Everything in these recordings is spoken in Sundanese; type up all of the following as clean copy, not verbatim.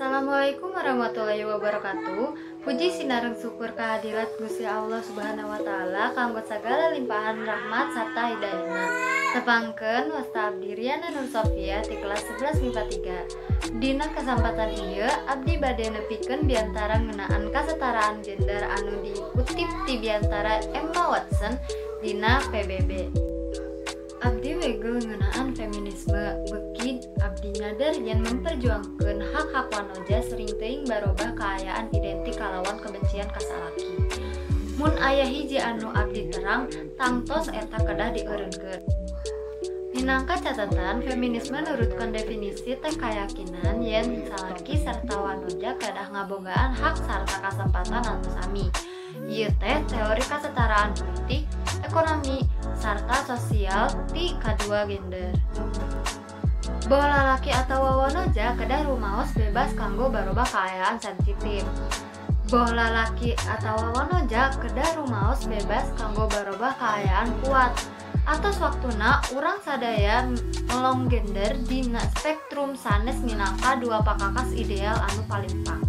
Assalamualaikum warahmatullahi wabarakatuh. Puji sinareng syukur kehadirat Gusti Allah Subhanahu wa taala kanggo sagala limpahan rahmat serta hidayahna. Tepangkeun wasta abdi Riana Nur Sofia ti kelas 11 MIPA 3. Dina kesempatan ieu abdi bade nepikeun biantara ngeunaan kasetaraan gender anu dikutip ti biantara Emma Watson dina PBB. Abdi wegel ngeunaan feminisme beuki abdi nyadar yen memperjuangkeun hak-hak wanoja sering teuing barobah kaayaan identik kalawan kebencian ka salaki. Mun aya hiji anu abdi terang, tangtos eta kedah dieureunkeun. Minangka catatan, feminisme nurutkeun definisi teh kayakinan yen salaki sarta wanoja kedah ngabogaan hak sarta kasempatan anu sami. Ieu teh teori kasetaraan politik, ekonomi, sarta sosial ti kadua gender. Bahwa lalaki atau wanoja kedah rumaos bebas kanggo barobah kaayaan sensitif. Bahwa lalaki atau wanoja kedah rumaos bebas kanggo barobah kaayaan kuat. Atos waktuna urang sadaya melong gender dina spektrum sanes minangka dua pakakas ideal anu palimpang.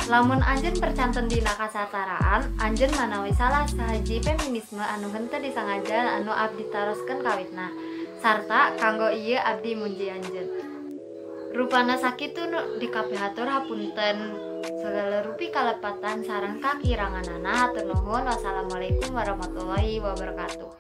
Lamun anjeun percanten dina kasataraan, anjeun manawi salah sahiji feminisme anu henteu disangajan anu abdi taroskeun kawitna. Sarta kanggo ieu abdi muji anjeun. Rupana sakitu dikapihatur hapunten. Segala rupi kalepatan sareng kakiranganana hatur nuhun. Wassalamualaikum warahmatullahi wabarakatuh.